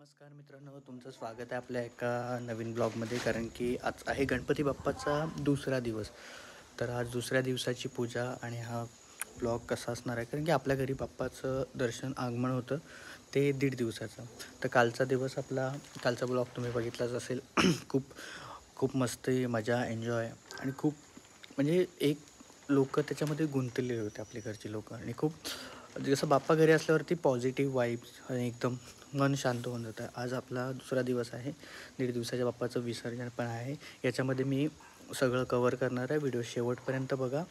नमस्कार मित्रांनो, तुमचं स्वागत आहे आपल्या एका नवीन ब्लॉगमध्ये. कारण की आज आहे गणपती बाप्पाचा दुसरा दिवस. तर आज दुसऱ्या दिवसाची पूजा आणि हा ब्लॉग कसा असणार आहे, कारण की आपल्या घरी बाप्पाचं दर्शन आगमन होतं ते 1.5 दिवसाचं. तर कालचा दिवस कालचा ब्लॉग तुम्ही बघितलाच असेल. खूप मस्त मजा, एन्जॉय आणि खूप म्हणजे एक लोक त्याच्यामध्ये गुंतलेले होते, आपले घरचे लोक. आणि खूप जसं बाप्पा घरी असल्यावरती पॉझिटिव्ह वाईब्स आणि एकदम मन शांत होऊन जातं. आज आपला दुसरा दिवस आहे, 1.5 दिवसाच्या बाप्पाचं विसर्जन पण आहे. याच्यामध्ये मी सगळं कवर करणार आहे. व्हिडिओ शेवटपर्यंत बघा.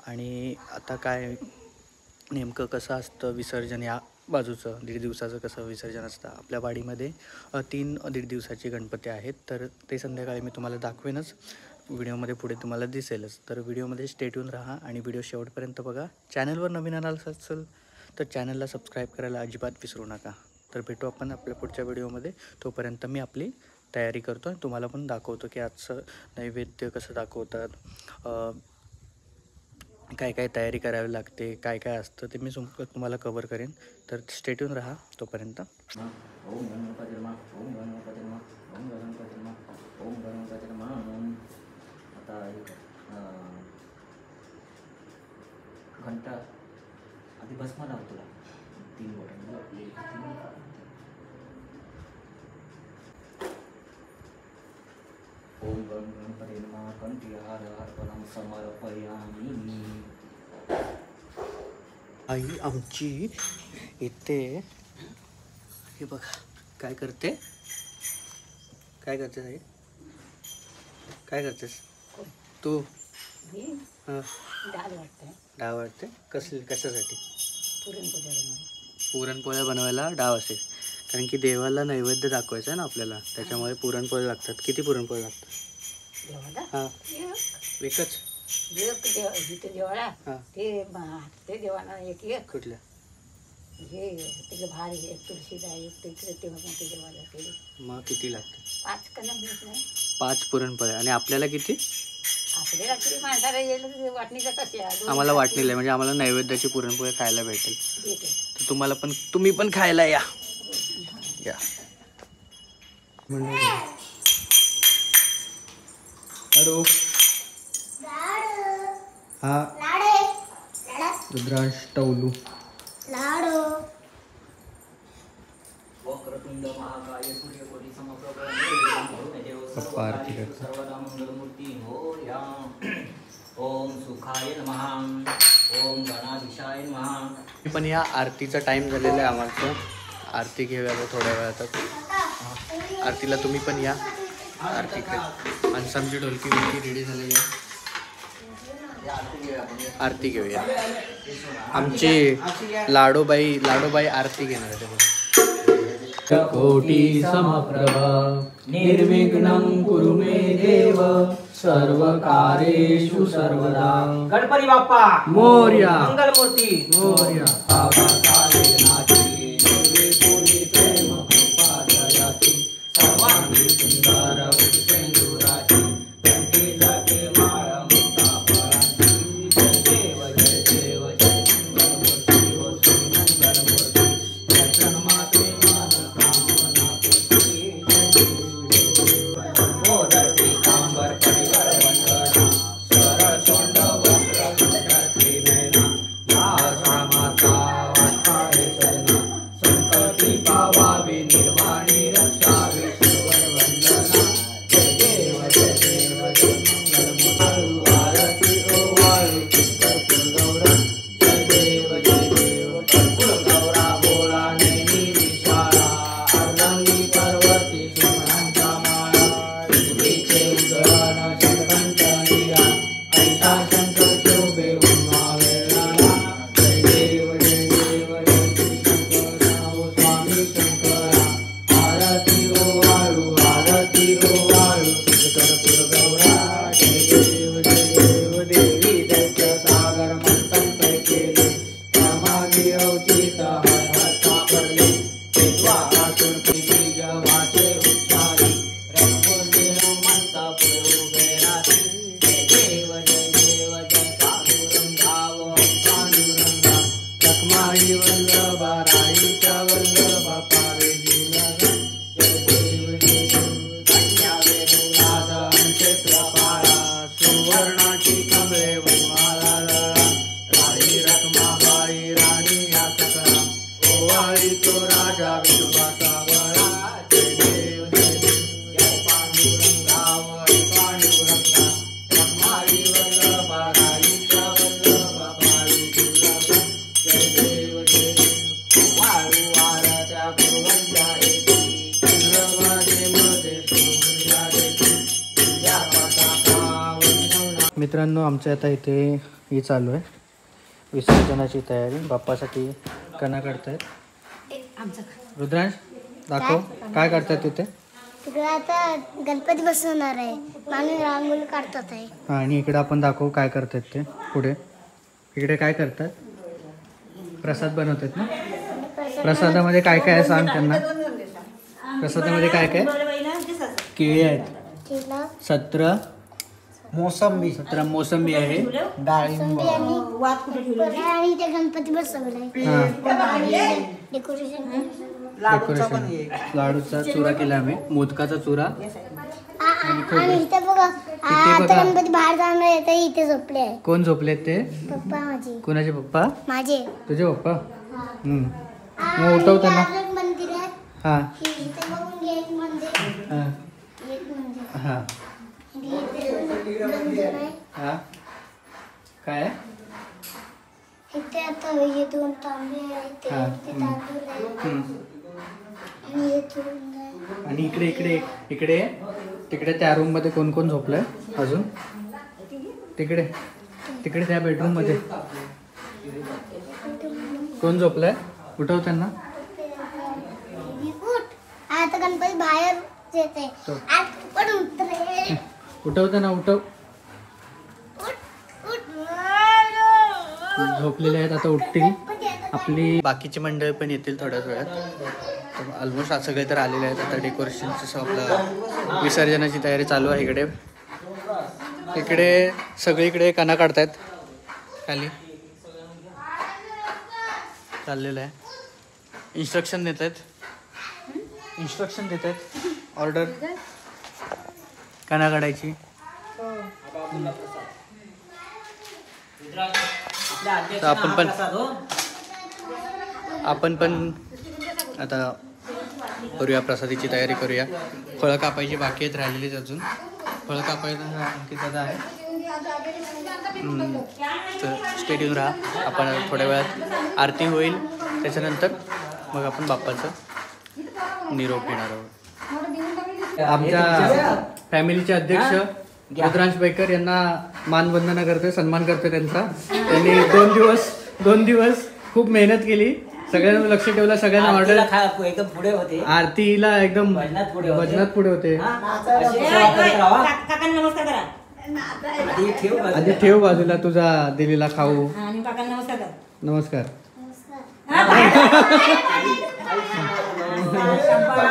आणि आता काय नेमकं कसं असतं विसर्जन, या बाजूचं 1.5 दिवसाचं कसं विसर्जन असतं. आपल्या वाडीमध्ये 3 1.5 दिवसाचे गणपती आहेत. तर ते संध्याकाळी मी तुम्हाला दाखवेनच, व्हिडिओमध्ये पुढे तुम्हाला दिसेलच. तर व्हिडिओमध्ये स्टे ट्यून राहा आणि व्हिडिओ शेवटपर्यंत बघा. चॅनलवर नवीन आला असेल तर चॅनलला सबस्क्राईब करायला अजिबात विसरू नका. तर भेटू आपण आपल्या पुढच्या व्हिडिओमध्ये. तोपर्यंत मी आपली तयारी करतो आणि तुम्हाला पण दाखवतो की आजचं नैवेद्य कसं दाखवतात, काय काय तयारी करावी लागते, काय काय असतं ते मी तुम्हाला कवर करेन. तर स्टे ट्यून राहा तोपर्यंत. ओम गणपती नमः, ओम गणपती नमः, ओम गणपती नमः, ओम गणपती नमः. आता एक घंटा आधी भस्म लाव तुला 3 बोटं. ओम गणपती नमः. कंठीहार अर्पणं समर्पयामि. आई आमची इथे हे बघा काय करते, काय करतेस आई, काय करतेस तू? हां, डाळ वाटते. डाळ वाटते. कशासाठी? पुरणपोळ्या पुरणपोळ्या बनवायला डाळ असेल, कारण की देवाला नैवेद्य दाखवायचं आहे ना आपल्याला, त्याच्यामुळे पुरणपोळ्या लागतात. किती पुरणपोळ्या लागतात? देवाला हां, एकच. जिथे देवाला हां, ते देवाला एक कुठल्या? हे तिकडे भार एक तुळशीचा एक तिकडे ते मोठे देवाला केले. मग किती लागतात? 5 कणं मिळत नाही. 5 पुरणपोळ्या. आणि आपल्याला किती? आपले रात्री माणसाला येईल वाटणीचा तसे आम्हाला वाटलेलं आहे, म्हणजे आम्हाला नैवेद्याची पुरणपोळ्या खायला भेटेल. तर तुम्ही पण खायला या. हॅलो. हा रुद्रांश टवलू. वक्रतुंड महाकाय सूर्यकोटी समप्रभ निर्विघ्नं पप्पा आरती करतात. सर्वदा मंगलमूर्ती मोरया. ओम सुखाय नमः, ओम गणाधीशाय नमः. मी पण या आरतीचा टाइम झालेला आहे आम्हाला. आरती घेऊया थोड्या वेळातच. आरतीला तुम्ही पण या आरतीकडे. माणसं आमची ढोलकी रेडी झालेली आहे. आरती घेऊया. आमची लाडोबाई आरती घेणार आहे. कोटी समप्रभा निर्विघ्नं कुरु मे देव सर्वकार्येषु सर्वदा. गणपती बाप्पा मोरया. मंगलमूर्ती मोरया. मित्रांनो आमच्या आता इथे ही चालू आहे विसर्जनाची तयारी. बाप्पासाठी कणा काढतायत. रुद्रांश दाखव काय करतायत तिथे. तिकडे आता गणपती बसवणार आहे, माणूस रांगोळी काढतात आहे. हा आणि इकडे आपण दाखवू काय करतायत ते पुढे. इकडे काय करतात, प्रसाद बनवतात ना. प्रसादामध्ये काय काय आहे सांग त्यांना. प्रसादामध्ये काय काय. केळी आहेत, 17 मोसंबी आहे, डाळिंब आणि ते गणपती बसवलाय. डेकोरेशन लाडूचा चुरा केला आम्ही, मोदकाचा चुरा. आणि इथे बघा आता गणपती बाहेर जाणार आहे, तर इथे झोपले आहे. कोण झोपलेत ते. पप्पा माझे. कोणाचे पप्पा. माझे. तुझे पप्पा. मग उठव त्यांना. मंदिर आहे. हा इथे बघून घे एक मंदिर. हा एक मंदिर. हा हा काय आहे? इथे आता हे 2 तांबे आहेत, ते तांदूळ आहे. आणि हे चुरून आहे. आणि इकडे इकडे इकडे तिकडे त्या रूम मध्ये कोण कोण झोपलंय अजून. तिकडे तिकडे त्या बेडरूम मध्ये कोण झोपलंय. उठव त्यांना. आता गणपती बाहेर येते. पण उतरे. उठव त्यांना. उठव. झोपलेले आहेत आता उठतील. आपली बाकीची मंडळी पण येतील थोड्याच वेळात. ऑलमोस्ट आज सगळे तर आलेले आहेत. आता डेकोरेशनचं आपलं विसर्जनाची तयारी चालू आहे. इकडे इकडे सगळीकडे कणा काढतायत. खाली चाललेलं आहे. इन्स्ट्रक्शन देत आहेत. ऑर्डर कणा काढायची. तर आपण पण आता करूया, प्रसादीची तयारी करूया. फळं कापायची बाकी आहेत, राहिलेलीच अजून. फळं कापायला अंकित दादा आहे. तर स्टेडियम राहा. आपण थोड्या वेळात आरती होईल, त्याच्यानंतर मग आपण बाप्पाचं निरोप घेणार आहोत. आमच्या फॅमिलीचे अध्यक्ष रुद्रांश बैकर यांना मानवंदना करते, सन्मान करते त्यांचा. त्यांनी 2 दिवस खूप मेहनत केली. सगळ्यांना लक्ष ठेवलं, सगळ्यांना ऑर्डर. एकदम पुढे होते, आरतीला एकदम भजनात पुढे होते. नमस्कार करा. आधी ठेव बाजूला तुझा दिलेला खाऊ. नमस्कार.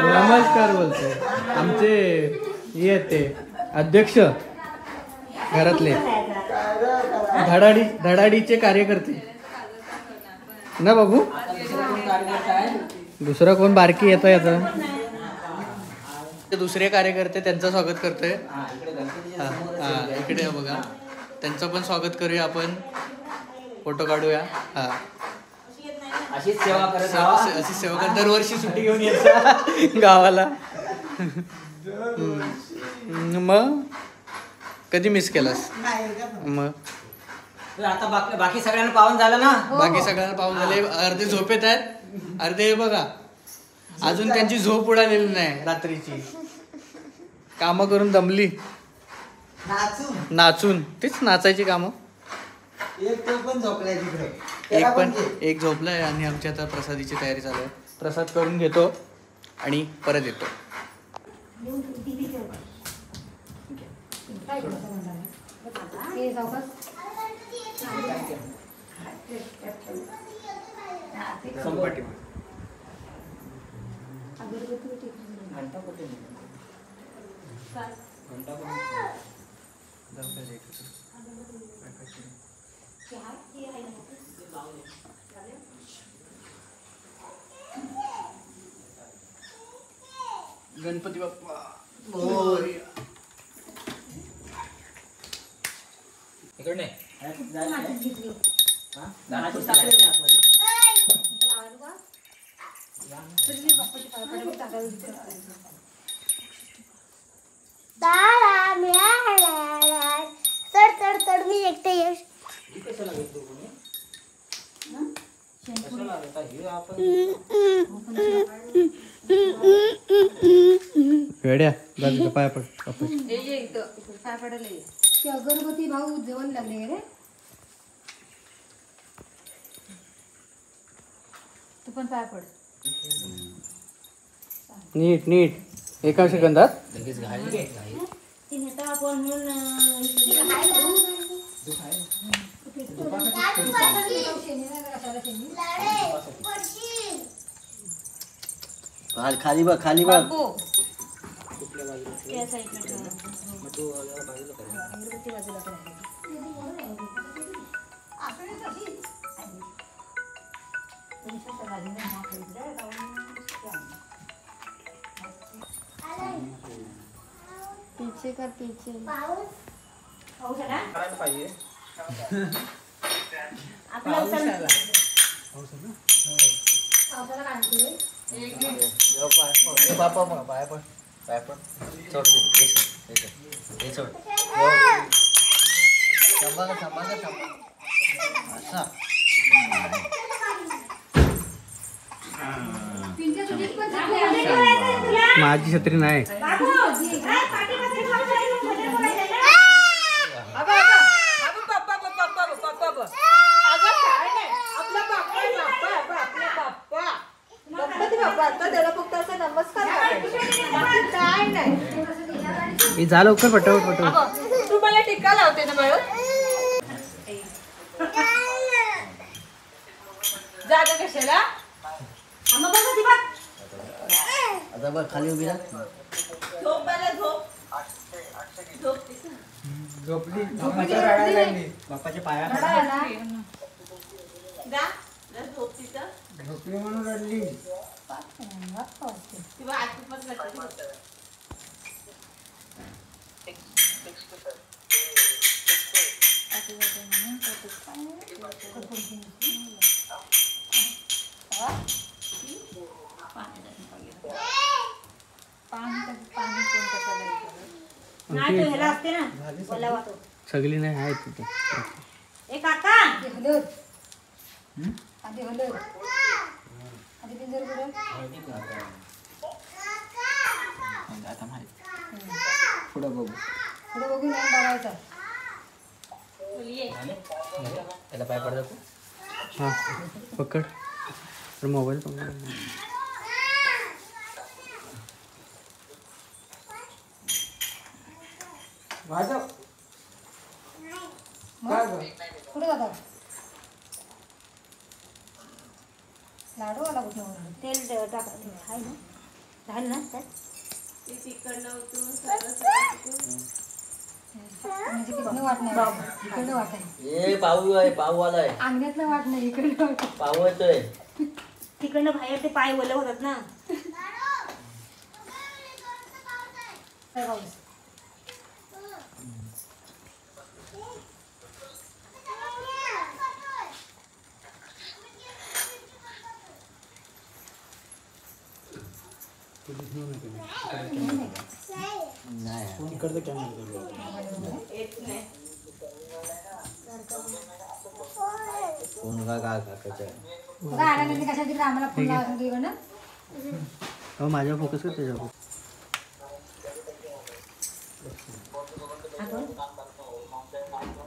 नमस्कार बोलते आमचे हे ते अध्यक्ष घरातले धडाडीचे कार्यकर्ते ना बाबू. दुसरा कोण बारकी येतोय आता. दुसरे कार्यकर्ते त्यांचं स्वागत करतोय. इकडे बघा, त्यांचं पण स्वागत करूया आपण. फोटो काढूया. अशीच सेवा करत अशी सेवा कर. दरवर्षी सुट्टी घेऊन यायचं गावाला. मग कधी मिस केलास. मग आता बाकी सगळ्यांना पाहून झालं ना. बाकी सगळ्यांना पाहून झाले. अर्धे झोपेत आहेत, अर्धे हे बघा अजून त्यांची झोप उडालेली नाही. रात्रीची कामं करून दमली, नाचून. तीच नाचायची कामं. एक झोपलाय आणि आमची आता प्रसादीची तयारी चालू आहे. प्रसाद करून घेतो आणि परत येतो. गणपती बाप्पा इकडे तारा मिळाला. चढ चढ चढ. मी एकटे यश. वेड्या पाया पड. पाय पडले. ते अगरबत्ती भाऊ जेवण लागले रे. तू पण पाय पड. नीट नीट एका सेकंदात. लगेच घाई घाई. खाली बघ खाली बघ. पीछे कर पीछे. माझी छत्री नाही. हे जा लवकर पटापट पटापट. तू मला टिक्का लावते ना बाळ. जागा कशाला. आता बघ खाली उभी राहा. झोपली बाप्पाच्या रडायला लागली. बाप्पाच्या पाया झोपली म्हणून रडली. सगळी नाही आहे तिथे. हलद आधी हलद आधी पिंजर बरं. आता माहिती पुढं बघू. पुढे बघून नाही बघायचा. त्याला पाय पडतो. हां पकड. तर मोबाईल पकड. पुढे जाता. लाडू आला कुठे. तेल टाका आहे ना. झालं ना त्यात. म्हणजे तिकडनं वाट नाही. इकडनं वाट आहे. ए पाऊ आहे पाऊ आलाय. अंगणातलं वाट नाही. इकडनं वाट. पाऊ येतोय. तिकडनं बाहेर ते पाय ओले होतात ना. पाऊस. नाही इकडचं कॅमेरा. फोन का काकाच्या. बघा आल्यानंतर कशा तिकडे आम्हाला फोन लावायचा तिकडनं. हो माझ्या फोकस कर त्याच्यावर.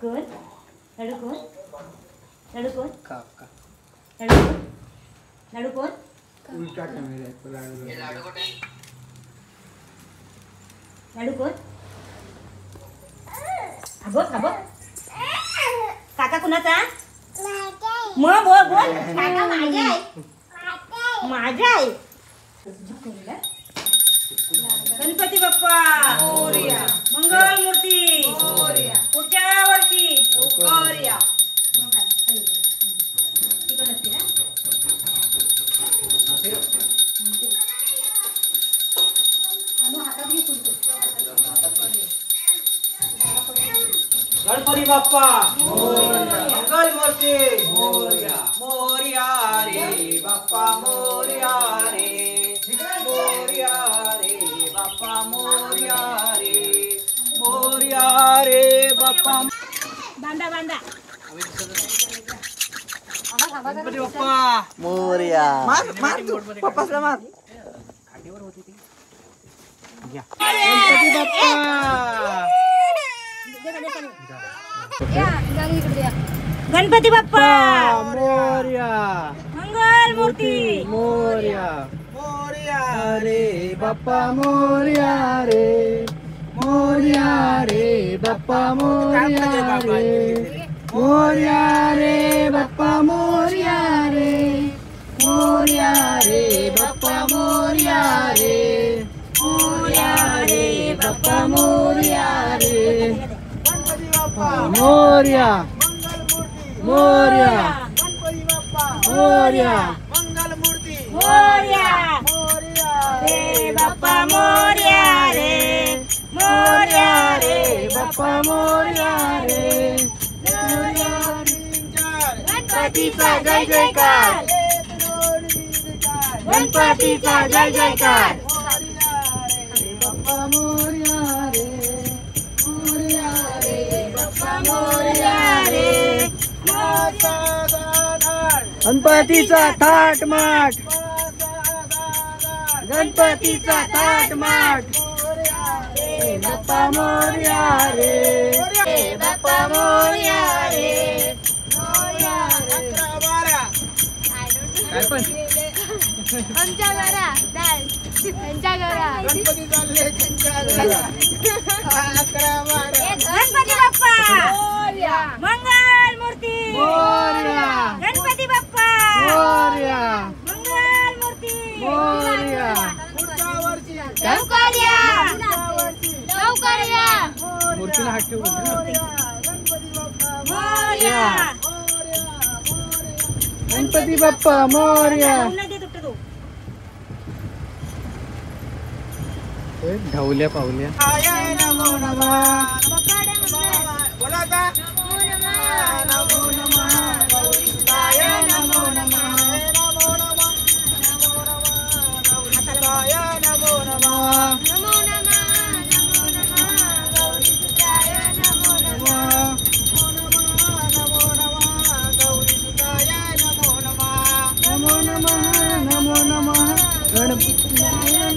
कोण लाडू कोण लाडू कोण का का लाडू कोण लाडू कोण उलटा कॅमेरा आहे. लाडू कोण काका कुणाचा मग बोल बोल काका माझा आहे माझा आहे. गणपती बाप्पा मोरया. मंगल मूर्ती मोरया. पुढच्या वर्षी मोरया. गणपती बाप्पा मंगल मूर्ती मोरया रे बाप्पा मोरया रे मोरया रे बाप्पा मोरया रे बाप्पा. बांधा बांधा गणपती बाप्पा मोरया. मार मार तू पप्पाला मार. घ्या. गणपती बाप्पा गणपती बाप्पा मोरया मंगल मूर्ती मोरया रे बाप्पा मोरया रे मोरया रे बाप्पा मोरया रे मोरया रे बाप्पा मोरया रे मोरया रे बाप्पा मोरया रे मोरया रे बाप्पा मोरया रे मोरया मोरया मोरया मोरया रे बाप्पा मोरया रे मोरया रे बाप्पा मोरया रे गणपतीचा जय जयकार गणपतीचा जय जयकार बाप्पा मोरया रे मोरया रे बाप्पा मोरया रे गणपतीचा थाट माट गणपतीचा थाट माट बाप्पा मोरया रे बाप्पा मोरया रे काय पण आमच्या घरा त्यांच्या घरा गणपती बाप्पा मंगल मूर्ती मोरया गणपती बाप्पा मोरया मंगल मूर्ती मोरया लवकर या लवकर या मूर्तीला हात ठेवू मोरया गणपती बाप्पा मोरया ढवल्या पावल्या नमो नमः नमो नमः गणपती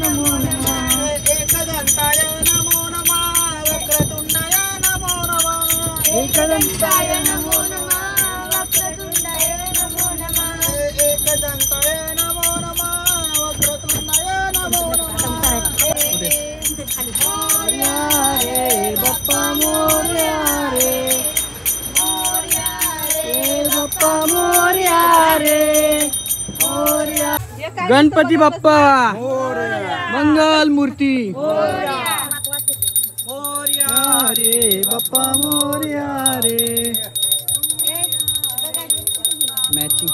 नमो नमः एकदंताय नमो नमः वक्रतुंडाय नमो नमः एकदंताय नमो नमः वक्रतुंडाय नमो नमः एकदंताय नमो नमः वक्रतुंडाय नमो नमः मोरया रे बाप्पा मोरया रे बाप्पा मोरया रे मोरया गणपती बाप्पा मंगल मूर्ती मोरया रे बाप्पा मोरया रे मॅचिंग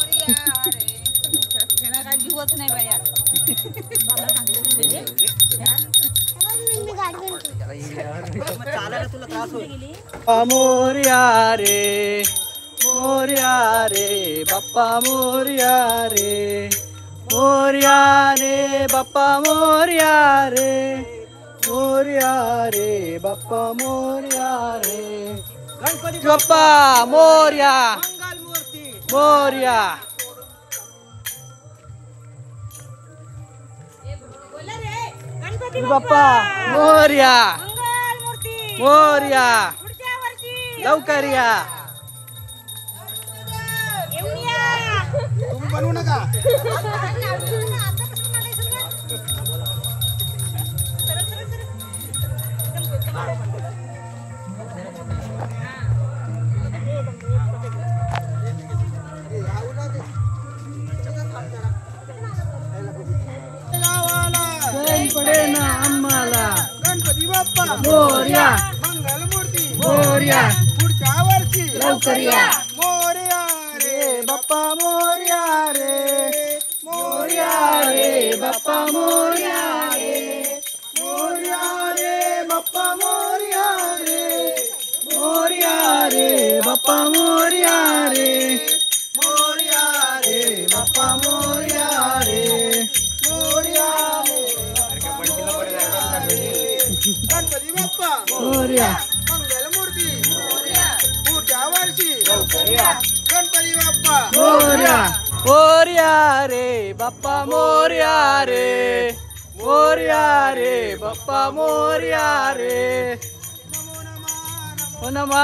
मोरया रे मोरया रे बाप्पा मोरया रे मोरया रे बाप्पा मोरया रे मोरया रे बाप्पा मोरया रे गणपती बाप्पा मोरया मंगल मूर्ती मोरया गणपती बाप्पा मोरया मंगल मूर्ती मोरया पुढच्या वर्षी लवकर या येऊन या तुम्ही बनवू नका गावाला पडे ना आम्हाला गणपती बाप्पा मोरया मंगल मूर्ती मोरया पुढच्या वर्षी लवकर या मोरया रे बाप्पा मोरया रे मोरया रे बाप्पा मोरया रे मोरया रे बाप्पा मोरया रे मोरया रे बाप्पा मोरया रे मोरया रे बाप्पा मोरया रे मोरया गणपती बाप्पा मोरया मंगल मूर्ती पुढच्या वर्षी गणपती बाप्पा मोरया मोरया रे बाप्पा मोरया रे मोरया रे बाप्पा मोरया रे नमो नमः हो नमा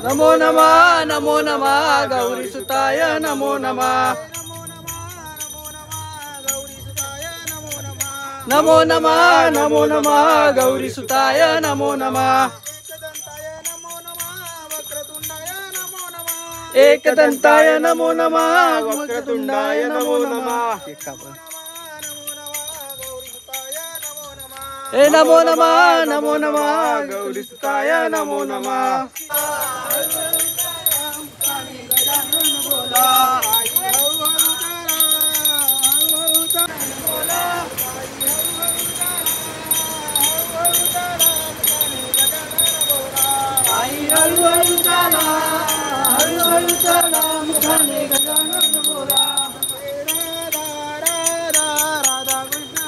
नमो नमः नमो नमः गौरी सुताय नमो नमः नमो नमः नमो नमः गौरी सुताय नमो नमः एकदंताय नमो नमः वक्रतुंडाय नमो नमः ए नमो नमः गौरी सुताय नमो नमः हळूहळू चला हळूहळू चला मुखाने गजानन बोला राधा कृष्ण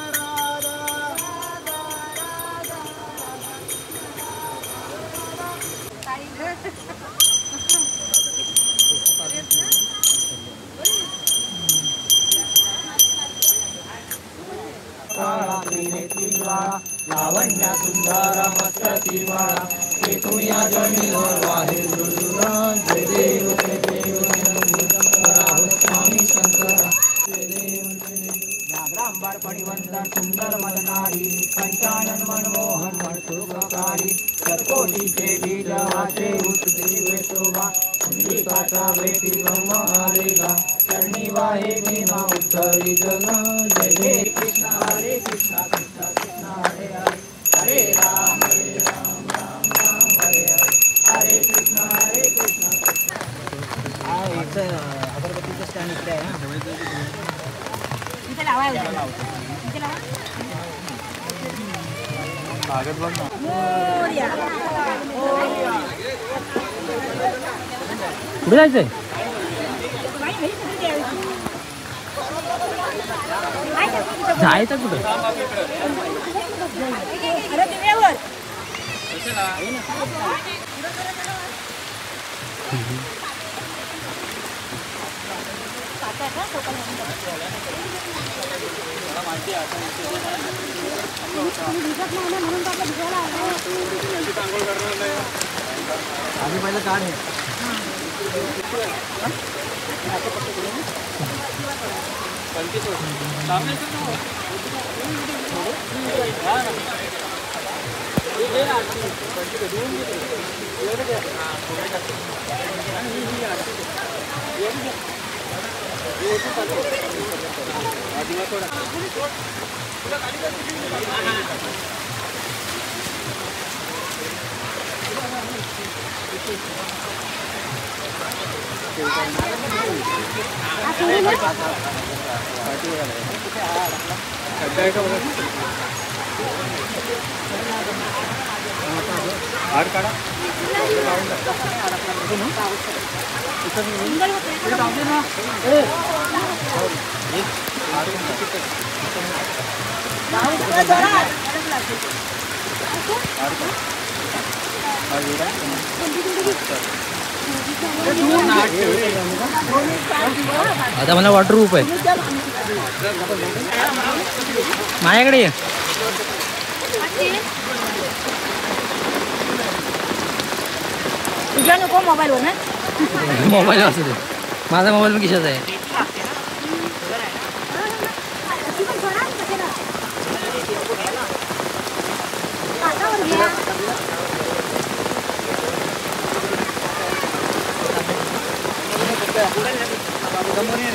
लावण्या सुंदर मस्तकी वाळा केतुया जमीवर वाहे दुर्गा जय देव राहुल स्वामी शंकर जागरांबार परिवंदन सुंदर मदनारी पंचानन मनमोहन मनसुखकारी सतकोटीचे बीज वाचे उत्देव शोभा अंबिकाचा वेटी ब्रह्म आरेगा चरणी वाहे भीमा उत्तरी जग जय हे कृष्ण हरे कृष्ण कृष्ण कृष्ण हरे हरे हरे राम राम राम हरे हरे हरे कृष्ण अगरबत्तीचं स्टँड इकडे आहे इथे लावा इथे लावा मोरया. कुठे जायचंय जायचं कुठं अरे दिव्यावर आधी पहिलं काढ आहे आता मला वॉटर प्रूफ आहे माझ्याकडे ये तुझ्या नको मोबाईलवर ना मोबाईल असू दे माझा मोबाईल पण खिशात आहे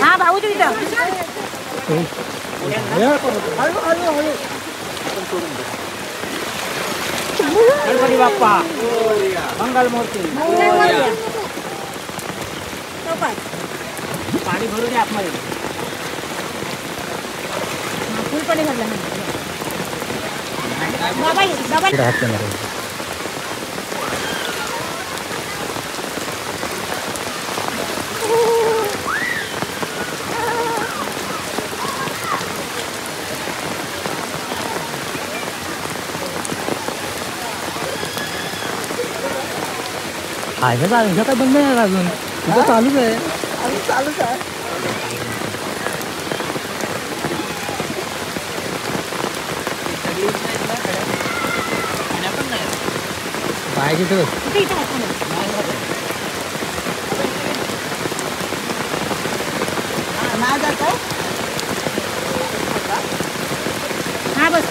हा भाऊ तू इथं गणपती बाप्पा मंगल मूर्ती पाणी भरू दे आतमध्ये फुल पाणी भरलं मोबाईल मोबाईल हायवे चालू काय बंद नाही अजून तुझं चालूच आहे चालूच आहे पाहिजे तर इथे इथे हा बस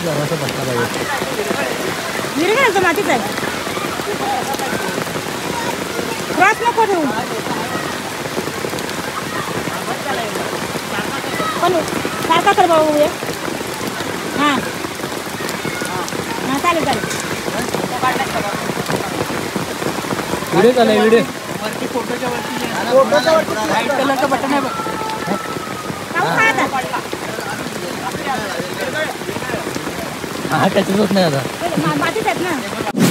जरासा बसला पाहिजे. विरघळतो मातीच आहे. क्रॉस नको ठेवू पण सारखा कर बाबा उभे. हां हां चालेल चालेल. व्हिडिओ चालू आहे व्हिडिओ. व्हाईट कलरचं बटन आहे बघ. खाऊ खा आता. हा त्याच्याच होत नाही आता. मातीच आहेत ना.